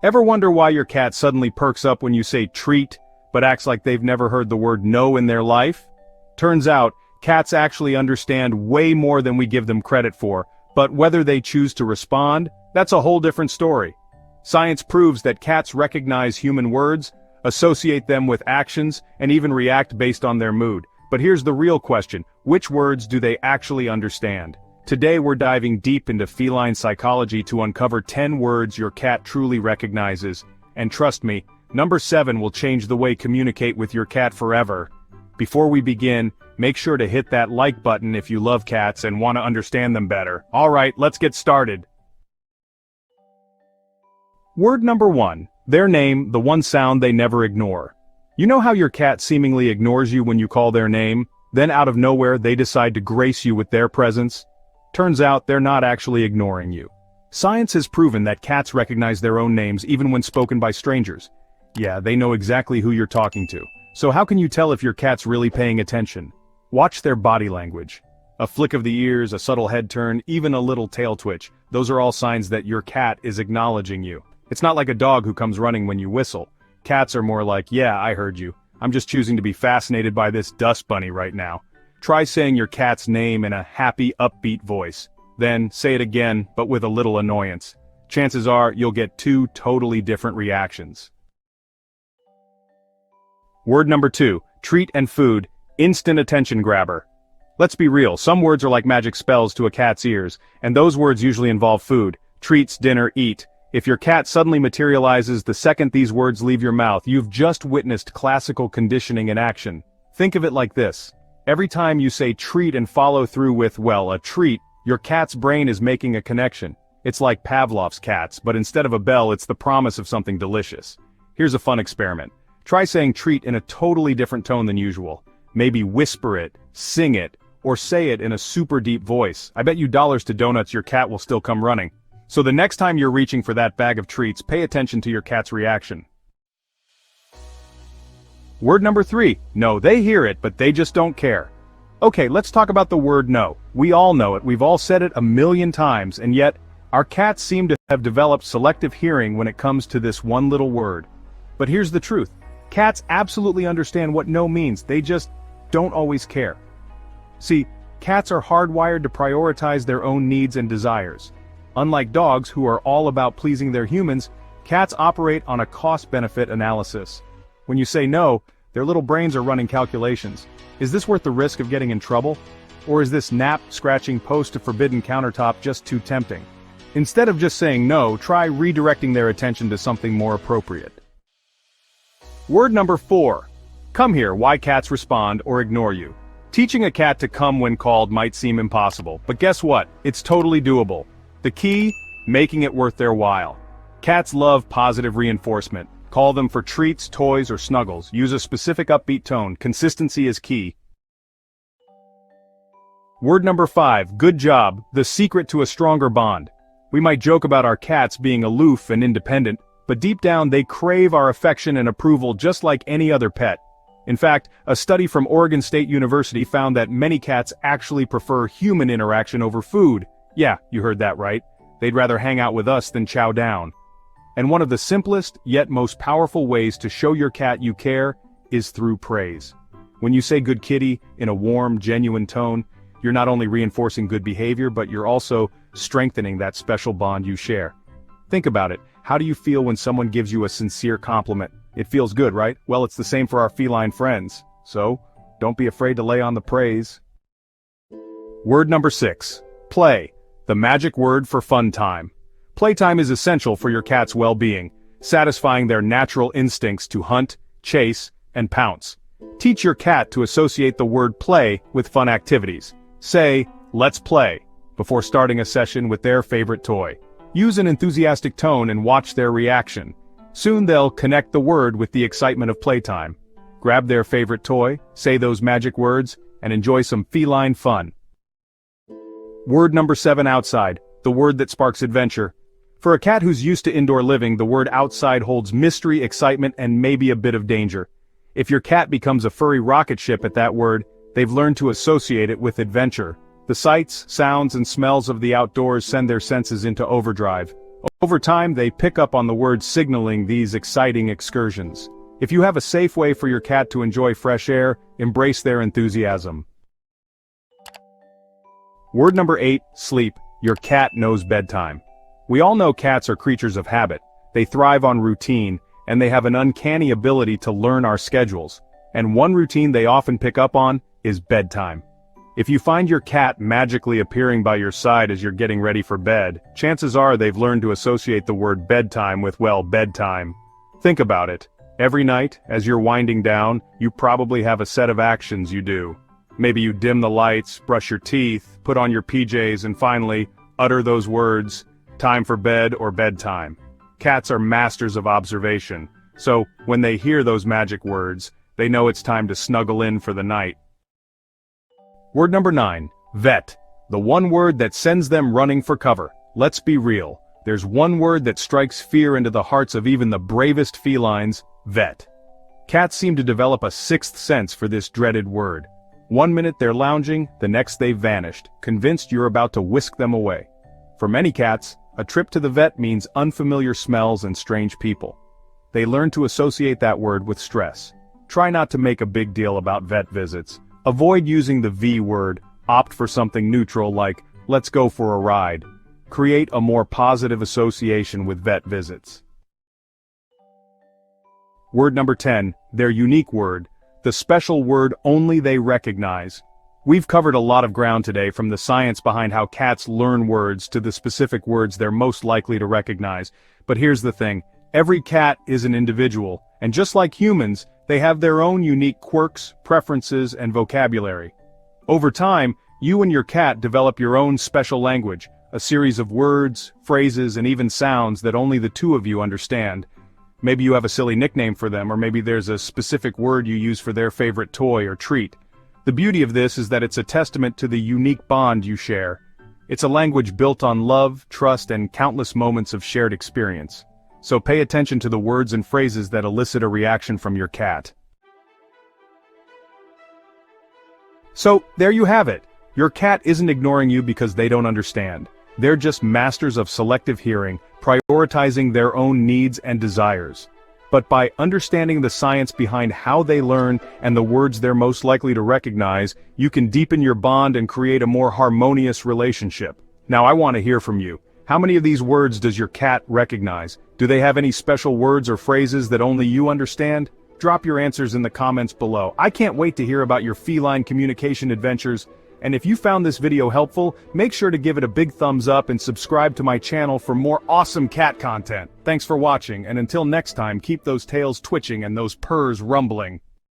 Ever wonder why your cat suddenly perks up when you say treat, but acts like they've never heard the word no in their life? Turns out, cats actually understand way more than we give them credit for, but whether they choose to respond, that's a whole different story. Science proves that cats recognize human words, associate them with actions, and even react based on their mood. But here's the real question: which words do they actually understand? Today we're diving deep into feline psychology to uncover 10 words your cat truly recognizes. And trust me, number 7 will change the way you communicate with your cat forever. Before we begin, make sure to hit that like button if you love cats and want to understand them better. Alright, let's get started. Word number 1. Their name, the one sound they never ignore. You know how your cat seemingly ignores you when you call their name, then out of nowhere they decide to grace you with their presence? Turns out they're not actually ignoring you. Science has proven that cats recognize their own names even when spoken by strangers. Yeah, they know exactly who you're talking to. So how can you tell if your cat's really paying attention? Watch their body language. A flick of the ears, a subtle head turn, even a little tail twitch. Those are all signs that your cat is acknowledging you. It's not like a dog who comes running when you whistle. Cats are more like, yeah, I heard you. I'm just choosing to be fascinated by this dust bunny right now. Try saying your cat's name in a happy, upbeat voice. Then, say it again, but with a little annoyance. Chances are, you'll get 2 totally different reactions. Word number 2, treat and food, instant attention grabber. Let's be real, some words are like magic spells to a cat's ears, and those words usually involve food, treats, dinner, eat. If your cat suddenly materializes the second these words leave your mouth, you've just witnessed classical conditioning in action. Think of it like this. Every time you say treat and follow through with, well, a treat, your cat's brain is making a connection. It's like Pavlov's cats, but instead of a bell, it's the promise of something delicious. Here's a fun experiment. Try saying treat in a totally different tone than usual. Maybe whisper it, sing it, or say it in a super deep voice. I bet you dollars to donuts your cat will still come running. So the next time you're reaching for that bag of treats, pay attention to your cat's reaction. Word number 3, no, they hear it, but they just don't care. Okay, let's talk about the word no. We all know it, we've all said it a million times, and yet, our cats seem to have developed selective hearing when it comes to this one little word. But here's the truth. Cats absolutely understand what no means, they just don't always care. See, cats are hardwired to prioritize their own needs and desires. Unlike dogs, who are all about pleasing their humans, cats operate on a cost-benefit analysis. When you say no, their little brains are running calculations. Is this worth the risk of getting in trouble? Or is this nap-scratching post-to-forbidden countertop just too tempting? Instead of just saying no, try redirecting their attention to something more appropriate. Word number 4. Come here, why cats respond or ignore you. Teaching a cat to come when called might seem impossible, but guess what? It's totally doable. The key? Making it worth their while. Cats love positive reinforcement. Call them for treats, toys, or snuggles. Use a specific upbeat tone. Consistency is key. Word number 5, good job, the secret to a stronger bond. We might joke about our cats being aloof and independent, but deep down they crave our affection and approval just like any other pet. In fact, a study from Oregon State University found that many cats actually prefer human interaction over food. Yeah, you heard that right. They'd rather hang out with us than chow down. And one of the simplest, yet most powerful ways to show your cat you care is through praise. When you say good kitty in a warm, genuine tone, you're not only reinforcing good behavior, but you're also strengthening that special bond you share. Think about it. How do you feel when someone gives you a sincere compliment? It feels good, right? Well, it's the same for our feline friends. So, don't be afraid to lay on the praise. Word number 6. Play. The magic word for fun time. Playtime is essential for your cat's well-being, satisfying their natural instincts to hunt, chase, and pounce. Teach your cat to associate the word play with fun activities. Say, let's play, before starting a session with their favorite toy. Use an enthusiastic tone and watch their reaction. Soon they'll connect the word with the excitement of playtime. Grab their favorite toy, say those magic words, and enjoy some feline fun. Word number 7, outside, the word that sparks adventure. For a cat who's used to indoor living, the word outside holds mystery, excitement, and maybe a bit of danger. If your cat becomes a furry rocket ship at that word, they've learned to associate it with adventure. The sights, sounds, and smells of the outdoors send their senses into overdrive. Over time, they pick up on the words signaling these exciting excursions. If you have a safe way for your cat to enjoy fresh air, embrace their enthusiasm. Word number 8, sleep. Your cat knows bedtime. We all know cats are creatures of habit. They thrive on routine, and they have an uncanny ability to learn our schedules. And one routine they often pick up on is bedtime. If you find your cat magically appearing by your side as you're getting ready for bed, chances are they've learned to associate the word bedtime with, well, bedtime. Think about it. Every night, as you're winding down, you probably have a set of actions you do. Maybe you dim the lights, brush your teeth, put on your PJs, and finally, utter those words, time for bed or bedtime. Cats are masters of observation, so when they hear those magic words, they know it's time to snuggle in for the night. Word number 9, vet. The one word that sends them running for cover. Let's be real. There's one word that strikes fear into the hearts of even the bravest felines, vet. Cats seem to develop a sixth sense for this dreaded word. One minute they're lounging, the next they've vanished, convinced you're about to whisk them away. For many cats, a trip to the vet means unfamiliar smells and strange people. They learn to associate that word with stress. Try not to make a big deal about vet visits. Avoid using the V word, opt for something neutral like, let's go for a ride. Create a more positive association with vet visits. Word number 10, their unique word, the special word only they recognize. We've covered a lot of ground today, from the science behind how cats learn words to the specific words they're most likely to recognize. But here's the thing, every cat is an individual, and just like humans, they have their own unique quirks, preferences, and vocabulary. Over time, you and your cat develop your own special language, a series of words, phrases, and even sounds that only the two of you understand. Maybe you have a silly nickname for them, or maybe there's a specific word you use for their favorite toy or treat. The beauty of this is that it's a testament to the unique bond you share. It's a language built on love, trust, and countless moments of shared experience. So pay attention to the words and phrases that elicit a reaction from your cat. So, there you have it. Your cat isn't ignoring you because they don't understand. They're just masters of selective hearing, prioritizing their own needs and desires. But by understanding the science behind how they learn and the words they're most likely to recognize, you can deepen your bond and create a more harmonious relationship. Now I want to hear from you. How many of these words does your cat recognize? Do they have any special words or phrases that only you understand? Drop your answers in the comments below. I can't wait to hear about your feline communication adventures. And if you found this video helpful, make sure to give it a big thumbs up and subscribe to my channel for more awesome cat content. Thanks for watching, and until next time, keep those tails twitching and those purrs rumbling.